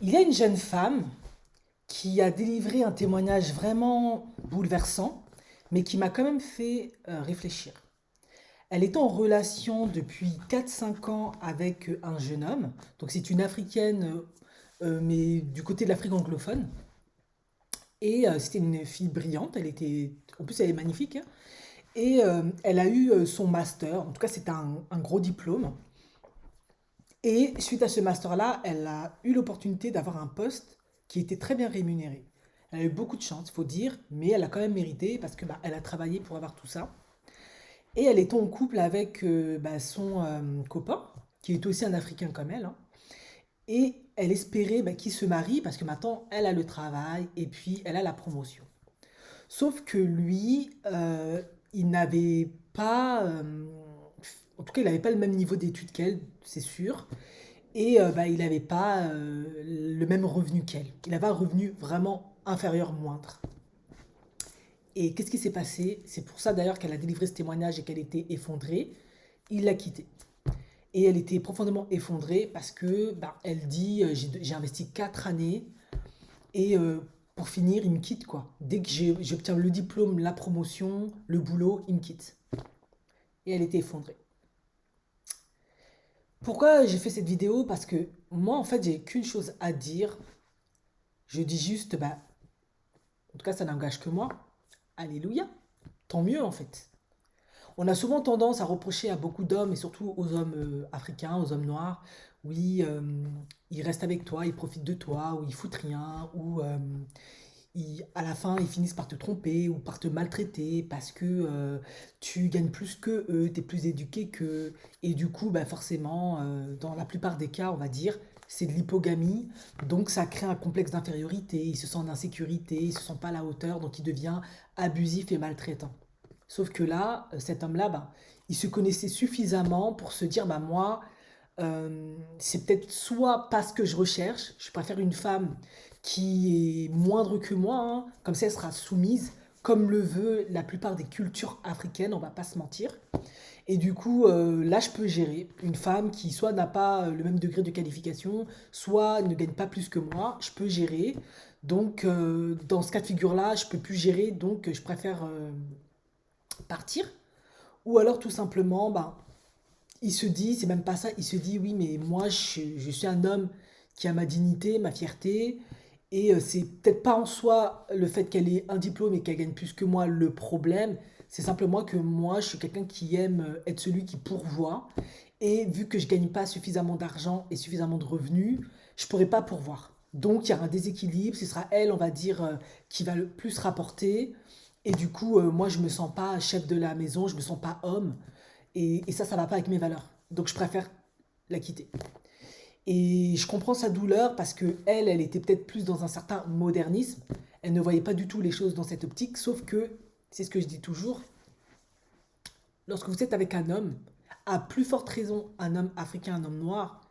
Il y a une jeune femme qui a délivré un témoignage vraiment bouleversant, mais qui m'a quand même fait réfléchir. Elle est en relation depuis 4 5 ans avec un jeune homme. Donc c'est une Africaine, mais du côté de l'Afrique anglophone. Et c'était une fille brillante. En plus, elle est magnifique, hein. Et elle a eu son master. En tout cas, c'est un gros diplôme. Et suite à ce master-là, elle a eu l'opportunité d'avoir un poste qui était très bien rémunéré. Elle a eu beaucoup de chance, il faut dire, mais elle a quand même mérité parce que elle a travaillé pour avoir tout ça. Et elle est en couple avec son copain, qui est aussi un Africain comme elle, hein. Et elle espérait qu'il se marie parce que maintenant elle a le travail et puis elle a la promotion. Sauf que lui, il n'avait pas, en tout cas, il n'avait pas le même niveau d'études qu'elle, c'est sûr. Et il n'avait pas le même revenu qu'elle. Il avait un revenu vraiment inférieur, moindre. Et qu'est-ce qui s'est passé? C'est pour ça d'ailleurs qu'elle a délivré ce témoignage et qu'elle était effondrée. Il l'a quittée. Et elle était profondément effondrée parce que elle dit j'ai investi 4 années et pour finir il me quitte quoi. Dès que j'obtiens le diplôme, la promotion, le boulot, il me quitte. Et elle était effondrée. Pourquoi j'ai fait cette vidéo? Parce que moi en fait j'ai qu'une chose à dire. Je dis juste en tout cas ça n'engage que moi. Alléluia. Tant mieux en fait. On a souvent tendance à reprocher à beaucoup d'hommes, et surtout aux hommes africains, aux hommes noirs, oui, ils restent avec toi, ils profitent de toi, ou ils foutent rien, ou à la fin ils finissent par te tromper ou par te maltraiter parce que tu gagnes plus que eux, tu es plus éduqué qu'eux, et du coup, forcément, dans la plupart des cas, on va dire, c'est de l'hypogamie, donc ça crée un complexe d'infériorité, il se sent en insécurité, il se sent pas à la hauteur, donc il devient abusif et maltraitant. Sauf que là, cet homme-là, il se connaissait suffisamment pour se dire, moi, c'est peut-être soit pas ce que je recherche, je préfère une femme qui est moindre que moi, hein, comme ça elle sera soumise, comme le veut la plupart des cultures africaines, on va pas se mentir. Et du coup, là, je peux gérer une femme qui soit n'a pas le même degré de qualification, soit ne gagne pas plus que moi, je peux gérer. Donc, dans ce cas de figure-là, je peux plus gérer, donc je préfère partir. Ou alors tout simplement, il se dit, c'est même pas ça, il se dit oui, mais moi je suis un homme qui a ma dignité, ma fierté, et c'est peut-être pas en soi le fait qu'elle ait un diplôme et qu'elle gagne plus que moi le problème, c'est simplement que moi je suis quelqu'un qui aime être celui qui pourvoit, et vu que je gagne pas suffisamment d'argent et suffisamment de revenus, je pourrais pas pourvoir. Donc il y a un déséquilibre, ce sera elle, on va dire, qui va le plus rapporter, et du coup, moi je me sens pas chef de la maison, je me sens pas homme, et ça va pas avec mes valeurs. Donc je préfère la quitter. Et je comprends sa douleur parce que elle était peut-être plus dans un certain modernisme. Elle ne voyait pas du tout les choses dans cette optique, sauf que, c'est ce que je dis toujours, lorsque vous êtes avec un homme, à plus forte raison un homme africain, un homme noir,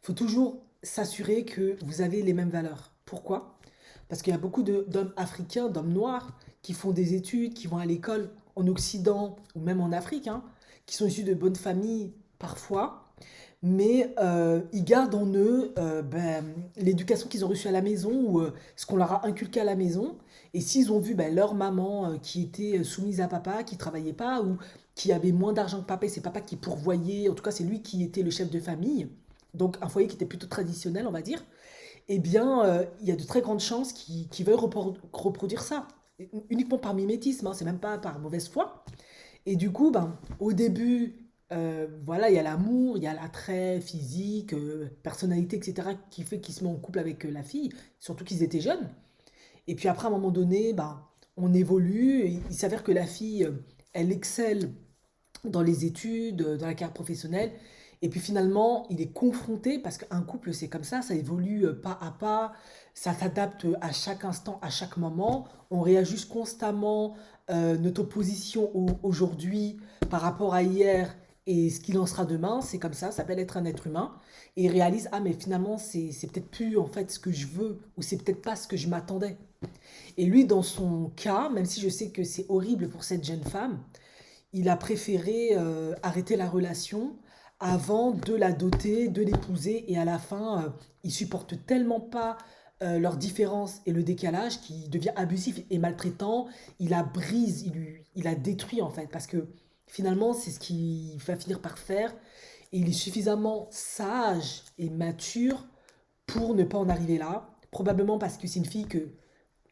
il faut toujours s'assurer que vous avez les mêmes valeurs. Pourquoi? Parce qu'il y a beaucoup d'hommes africains, d'hommes noirs, qui font des études, qui vont à l'école en Occident ou même en Afrique, hein, qui sont issus de bonnes familles parfois, mais ils gardent en eux l'éducation qu'ils ont reçue à la maison ou ce qu'on leur a inculqué à la maison. Et s'ils ont vu leur maman qui était soumise à papa, qui travaillait pas ou qui avait moins d'argent que papa, et c'est papa qui pourvoyait, en tout cas c'est lui qui était le chef de famille, donc un foyer qui était plutôt traditionnel, on va dire, eh bien, il y a de très grandes chances qu'ils veuillent reproduire ça. Uniquement par mimétisme, hein, c'est même pas par mauvaise foi. Et du coup, au début, voilà, il y a l'amour, il y a l'attrait physique, personnalité, etc., qui fait qu'il se met en couple avec la fille, surtout qu'ils étaient jeunes. Et puis après, à un moment donné, on évolue, et il s'avère que la fille, elle excelle dans les études, dans la carrière professionnelle. Et puis finalement, il est confronté, parce qu'un couple, c'est comme ça évolue pas à pas, ça s'adapte à chaque instant, à chaque moment. On réajuste constamment notre position aujourd'hui par rapport à hier et ce qu'il en sera demain. C'est comme ça s'appelle être un être humain. Et il réalise, ah mais finalement, c'est peut-être plus en fait ce que je veux, ou c'est peut-être pas ce que je m'attendais. Et lui, dans son cas, même si je sais que c'est horrible pour cette jeune femme, il a préféré arrêter la relation avant de la doter, de l'épouser, et à la fin, il supporte tellement pas leur différence et le décalage qu'il devient abusif et maltraitant, il la brise, il la détruit en fait, parce que finalement c'est ce qu'il va finir par faire, et il est suffisamment sage et mature pour ne pas en arriver là, probablement parce que c'est une fille que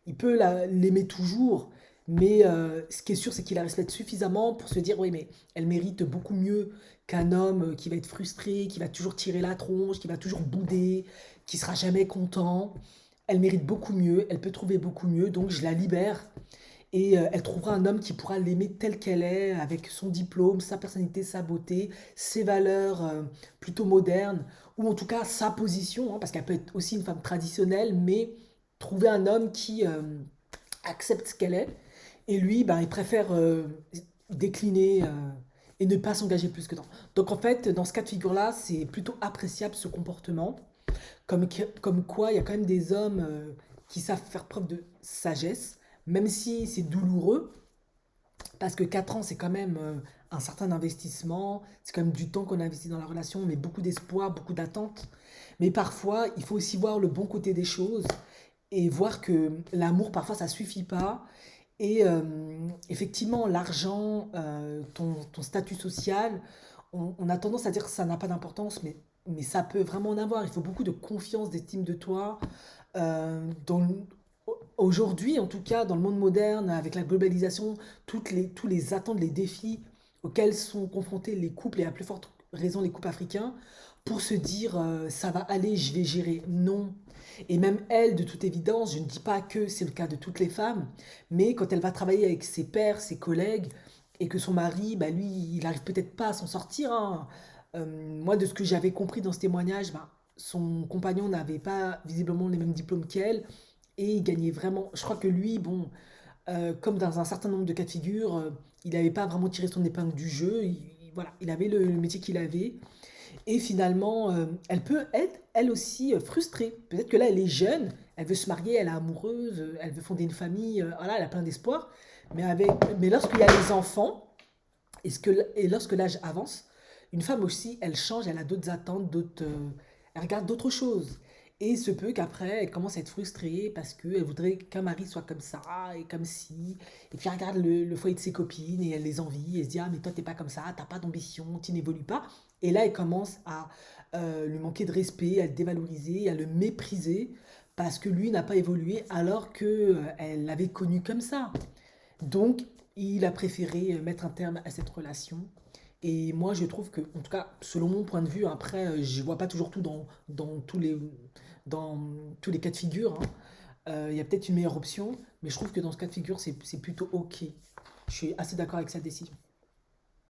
il peut l'aimer toujours, mais ce qui est sûr, c'est qu'il la respecte suffisamment pour se dire, oui, mais elle mérite beaucoup mieux qu'un homme qui va être frustré, qui va toujours tirer la tronche, qui va toujours bouder, qui sera jamais content. Elle mérite beaucoup mieux, elle peut trouver beaucoup mieux, donc je la libère. Et elle trouvera un homme qui pourra l'aimer telle qu'elle est, avec son diplôme, sa personnalité, sa beauté, ses valeurs plutôt modernes, ou en tout cas sa position, hein, parce qu'elle peut être aussi une femme traditionnelle, mais trouver un homme qui accepte ce qu'elle est. Et lui, ben, il préfère décliner et ne pas s'engager plus que tant. Donc en fait, dans ce cas de figure-là, c'est plutôt appréciable ce comportement. Comme quoi, il y a quand même des hommes qui savent faire preuve de sagesse, même si c'est douloureux, parce que 4 ans, c'est quand même un certain investissement, c'est quand même du temps qu'on investit dans la relation, mais beaucoup d'espoir, beaucoup d'attentes. Mais parfois, il faut aussi voir le bon côté des choses et voir que l'amour, parfois, ça suffit pas. Et effectivement, l'argent, ton statut social, on a tendance à dire que ça n'a pas d'importance, mais ça peut vraiment en avoir. Il faut beaucoup de confiance, d'estime de toi. Dans aujourd'hui, en tout cas, dans le monde moderne, avec la globalisation, tous les attentes, les défis auxquels sont confrontés les couples, et à plus forte raison les couples africains, pour se dire ça va aller, je vais gérer. Non. Et même elle, de toute évidence, je ne dis pas que c'est le cas de toutes les femmes, mais quand elle va travailler avec ses pairs, ses collègues, et que son mari, bah lui, il n'arrive peut-être pas à s'en sortir, hein. Moi, de ce que j'avais compris dans ce témoignage, bah, son compagnon n'avait pas visiblement les mêmes diplômes qu'elle, et il gagnait vraiment. Je crois que lui, bon, comme dans un certain nombre de cas de figure, il n'avait pas vraiment tiré son épingle du jeu. Voilà, il avait le métier qu'il avait. Et finalement, elle peut être, elle aussi, frustrée. Peut-être que là, elle est jeune, elle veut se marier, elle est amoureuse, elle veut fonder une famille, voilà, elle a plein d'espoir. Mais, mais lorsqu'il y a les enfants, et lorsque l'âge avance, une femme aussi, elle change, elle a d'autres attentes, elle regarde d'autres choses. Et il se peut qu'après, elle commence à être frustrée parce qu'elle voudrait qu'un mari soit comme ça et comme ci. Et puis elle regarde le foyer de ses copines et elle les envie. Et se dit, ah mais toi t'es pas comme ça, t'as pas d'ambition, tu n'évolues pas. Et là, elle commence à lui manquer de respect, à le dévaloriser, à le mépriser parce que lui n'a pas évolué alors que elle l'avait connu comme ça. Donc, il a préféré mettre un terme à cette relation. Et moi, je trouve que, en tout cas, selon mon point de vue, après, je vois pas toujours tout dans tous les cas de figure, hein. Il y a peut-être une meilleure option, mais je trouve que dans ce cas de figure, c'est plutôt OK. Je suis assez d'accord avec cette décision.